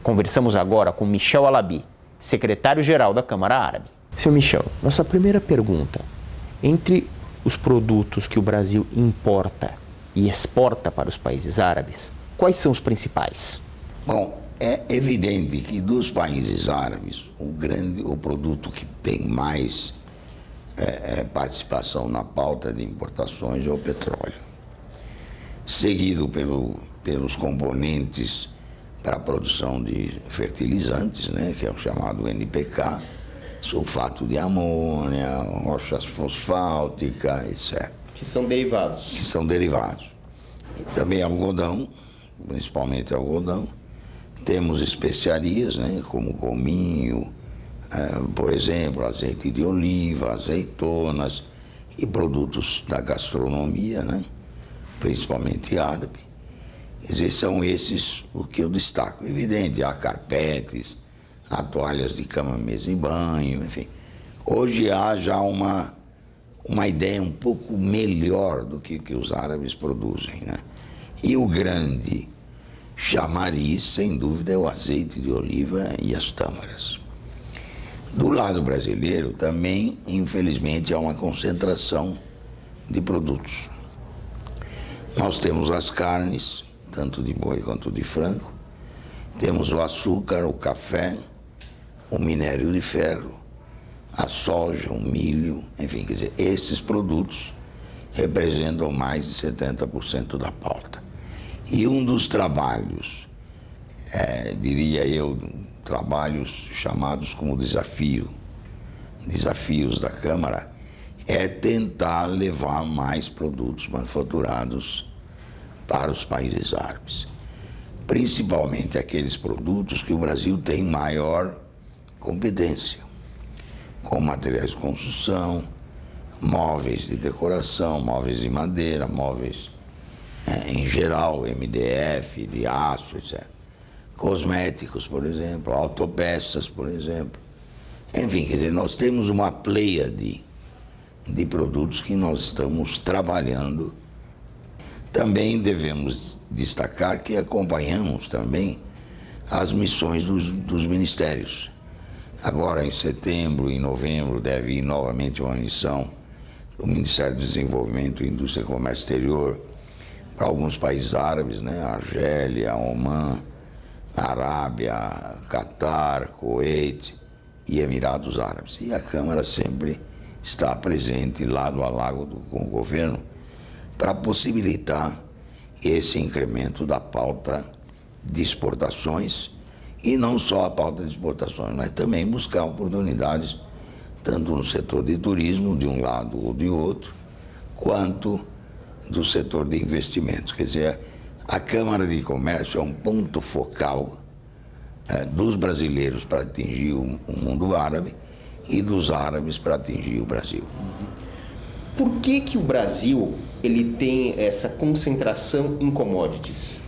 Conversamos agora com Michel Alabi, secretário-geral da Câmara Árabe. Seu Michel, nossa primeira pergunta. Entre os produtos que o Brasil importa e exporta para os países árabes, quais são os principais? Bom, é evidente que dos países árabes, o produto que tem mais participação na pauta de importações é o petróleo, seguido pelos componentes para a produção de fertilizantes, né, que é o chamado NPK, sulfato de amônia, rochas fosfáticas, etc. Que são derivados. Que são derivados. E também algodão, principalmente algodão. Temos especiarias, né, como cominho, por exemplo, azeite de oliva, azeitonas e produtos da gastronomia, né, principalmente árabe. Quer dizer, são esses o que eu destaco. Evidente, há carpetes, há toalhas de cama, mesa e banho, enfim. Hoje há já uma ideia um pouco melhor do que os árabes produzem, né? E o grande chamariz, sem dúvida, é o azeite de oliva e as tâmaras. Do lado brasileiro também, infelizmente, há uma concentração de produtos. Nós temos as carnes, tanto de boi quanto de frango, temos o açúcar, o café, o minério de ferro, a soja, o milho, enfim, quer dizer, esses produtos representam mais de 70% da pauta. E um dos trabalhos, diria eu, trabalhos chamados como desafios da Câmara, é tentar levar mais produtos manufaturados para os países árabes. Principalmente aqueles produtos que o Brasil tem maior competência, com materiais de construção, móveis de decoração, móveis de madeira, móveis em geral, MDF, de aço, etc. Cosméticos, por exemplo, autopeças, por exemplo. Enfim, quer dizer, nós temos uma pleiade de produtos que nós estamos trabalhando. Também devemos destacar que acompanhamos também as missões dos ministérios. Agora, em setembro, em novembro, deve ir novamente uma missão do Ministério do Desenvolvimento, Indústria e Comércio Exterior para alguns países árabes, né? Argélia, Omã, Arábia, Catar, Kuwait e Emirados Árabes. E a Câmara sempre está presente lado a lado com o governo para possibilitar esse incremento da pauta de exportações, e não só a pauta de exportações, mas também buscar oportunidades, tanto no setor de turismo, de um lado ou de outro, quanto do setor de investimentos. Quer dizer, a Câmara de Comércio é um ponto focal dos brasileiros para atingir o mundo árabe e dos árabes para atingir o Brasil. Por que o Brasil ele tem essa concentração em commodities?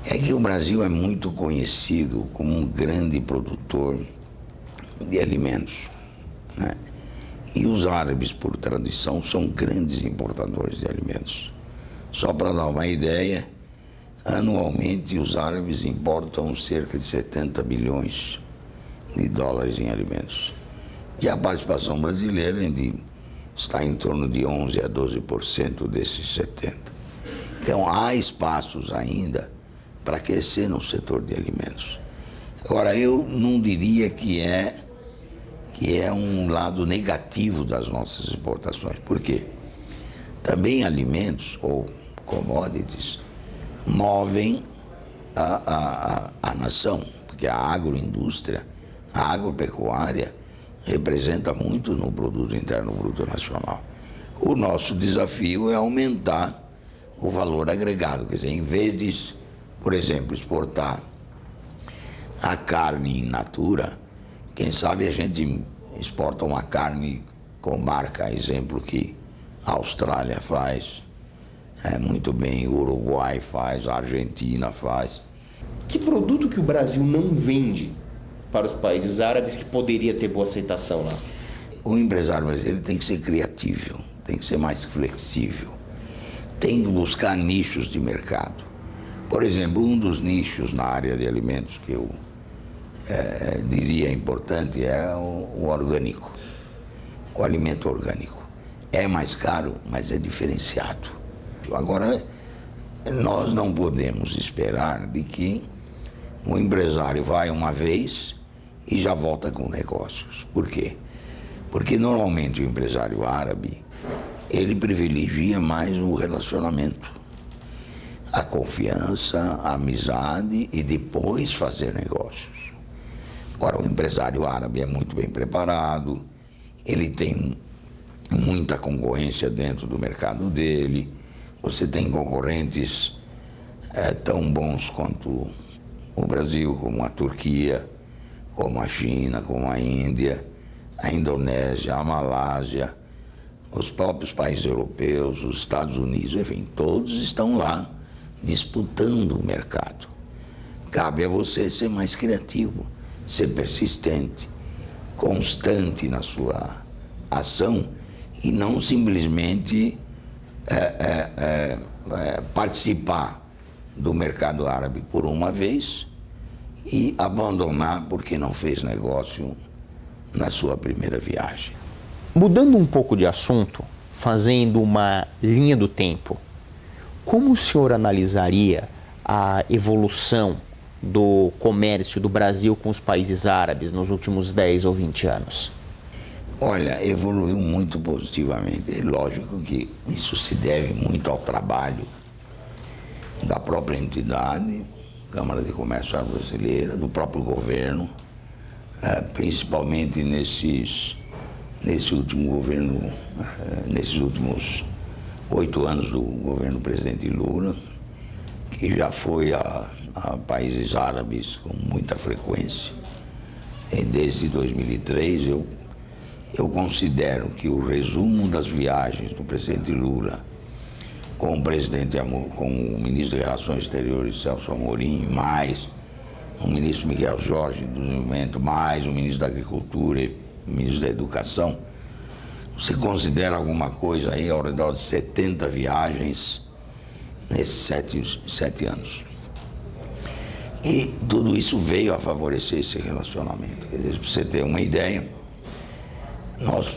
É que o Brasil é muito conhecido como um grande produtor de alimentos, né? E os árabes, por tradição, são grandes importadores de alimentos. Só para dar uma ideia, anualmente os árabes importam cerca de 70 bilhões de dólares em alimentos. E a participação brasileira está em torno de 11% a 12% desses 70%. Então há espaços ainda para crescer no setor de alimentos. Agora, eu não diria que é um lado negativo das nossas exportações. Por quê? Também alimentos ou commodities movem a nação, porque a agroindústria, a agropecuária representa muito no produto interno bruto nacional. O nosso desafio é aumentar o valor agregado, quer dizer, em vez de, por exemplo, exportar a carne in natura, quem sabe a gente exporta uma carne com marca, exemplo que a Austrália faz muito bem, o Uruguai faz, a Argentina faz. Que produto que o Brasil não vende para os países árabes que poderia ter boa aceitação lá? O empresário brasileiro tem que ser criativo, tem que ser mais flexível, tem que buscar nichos de mercado. Por exemplo, um dos nichos na área de alimentos que eu diria importante, é o orgânico, o alimento orgânico. É mais caro, mas é diferenciado. Agora, nós não podemos esperar de que o empresário vai uma vez e já volta com negócios. Por quê? Porque normalmente o empresário árabe, ele privilegia mais o relacionamento, a confiança, a amizade e depois fazer negócios. Agora, o empresário árabe é muito bem preparado, ele tem muita concorrência dentro do mercado dele, você tem concorrentes tão bons quanto o Brasil, como a Turquia, como a China, como a Índia, a Indonésia, a Malásia, os próprios países europeus, os Estados Unidos, enfim, todos estão lá disputando o mercado. Cabe a você ser mais criativo, ser persistente, constante na sua ação e não simplesmente participar do mercado árabe por uma vez e abandonar porque não fez negócio na sua primeira viagem. Mudando um pouco de assunto, fazendo uma linha do tempo, como o senhor analisaria a evolução do comércio do Brasil com os países árabes nos últimos 10 ou 20 anos? Olha, evoluiu muito positivamente. É lógico que isso se deve muito ao trabalho da própria entidade, Câmara de Comércio Árabe Brasileira, do próprio governo, principalmente nesse último governo, nesses últimos 8 anos do governo do presidente Lula, que já foi a países árabes com muita frequência. E desde 2003, eu considero que o resumo das viagens do presidente Lula com o ministro de Relações Exteriores, Celso Amorim, mais o ministro Miguel Jorge do Desenvolvimento, mais o ministro da Agricultura e o ministro da Educação, você considera alguma coisa aí ao redor de 70 viagens nesses 7 anos. E tudo isso veio a favorecer esse relacionamento. Quer dizer, para você ter uma ideia, nós,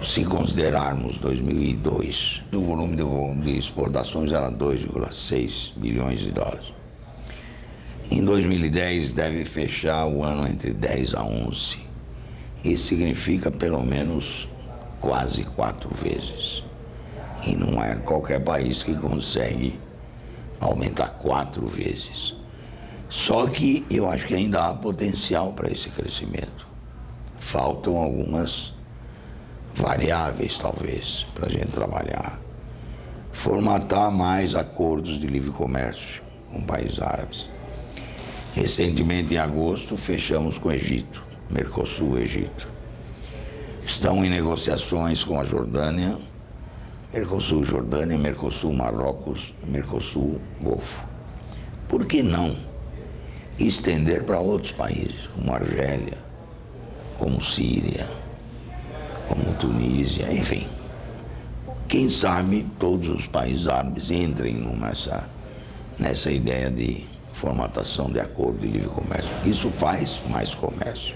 se considerarmos 2002, o volume de exportações era 2,6 bilhões de dólares. Em 2010 deve fechar o ano entre 10 a 11. Isso significa pelo menos quase 4 vezes. E não é qualquer país que consegue aumentar 4 vezes. Só que eu acho que ainda há potencial para esse crescimento. Faltam algumas variáveis, talvez, para a gente trabalhar. Formatar mais acordos de livre comércio com países árabes. Recentemente, em agosto, fechamos com o Egito, Mercosul-Egito. Estão em negociações com a Jordânia, Mercosul-Jordânia, Mercosul-Marrocos, Mercosul-Golfo. Por que não estender para outros países, como Argélia, como Síria, como Tunísia, enfim. Quem sabe todos os países árabes entrem nessa ideia de formatação de acordo de livre comércio. Isso faz mais comércio.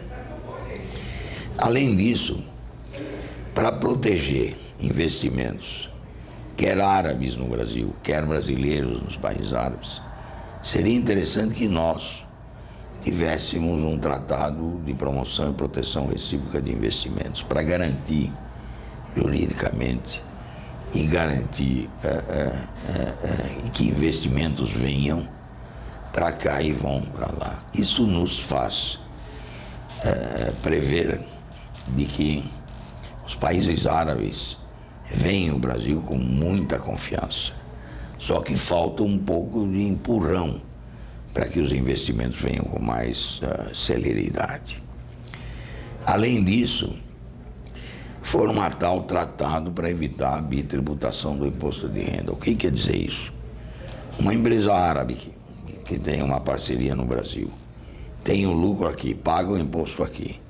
Além disso, para proteger investimentos, quer árabes no Brasil, quer brasileiros nos países árabes, seria interessante que nós tivéssemos um tratado de promoção e proteção recíproca de investimentos para garantir juridicamente e garantir que investimentos venham para cá e vão para lá. Isso nos faz prever de que os países árabes veem o Brasil com muita confiança. Só que falta um pouco de empurrão para que os investimentos venham com mais celeridade. Além disso, formatar o tratado para evitar a bitributação do imposto de renda. O que quer dizer isso? Uma empresa árabe que tem uma parceria no Brasil, tem o lucro aqui, paga o imposto aqui.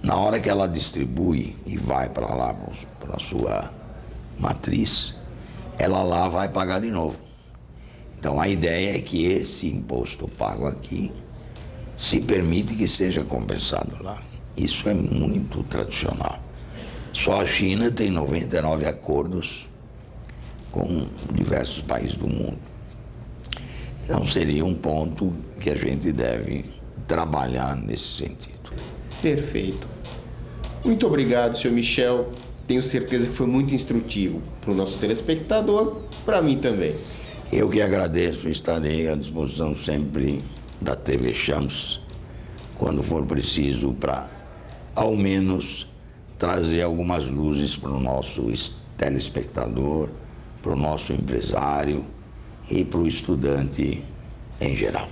Na hora que ela distribui e vai para lá, para a sua matriz, ela lá vai pagar de novo. Então a ideia é que esse imposto pago aqui se permite que seja compensado lá. Isso é muito tradicional. Só a China tem 99 acordos com diversos países do mundo. Então seria um ponto que a gente deve trabalhar nesse sentido. Perfeito. Muito obrigado, senhor Michel. Tenho certeza que foi muito instrutivo para o nosso telespectador, para mim também. Eu que agradeço, estarei à disposição sempre da TV Champs, quando for preciso, para, ao menos, trazer algumas luzes para o nosso telespectador, para o nosso empresário e para o estudante em geral.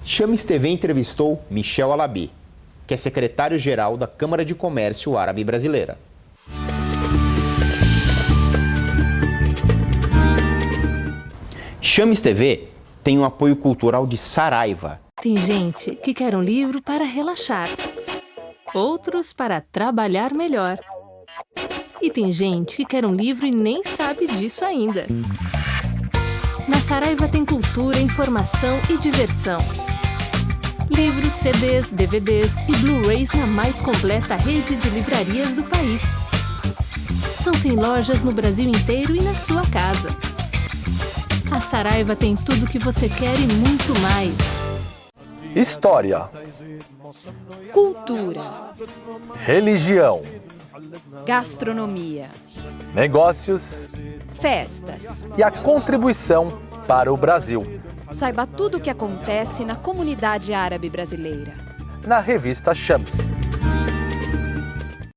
Champs TV entrevistou Michel Alabi, que é secretário-geral da Câmara de Comércio Árabe Brasileira. Champs TV tem um apoio cultural de Saraiva. Tem gente que quer um livro para relaxar, outros para trabalhar melhor. E tem gente que quer um livro e nem sabe disso ainda. Na Saraiva tem cultura, informação e diversão. Livros, CDs, DVDs e Blu-rays na mais completa rede de livrarias do país. São 100 lojas no Brasil inteiro e na sua casa. A Saraiva tem tudo o que você quer e muito mais. História, cultura, religião, gastronomia, negócios, festas e a contribuição para o Brasil. Saiba tudo o que acontece na comunidade árabe brasileira. Na revista Champs.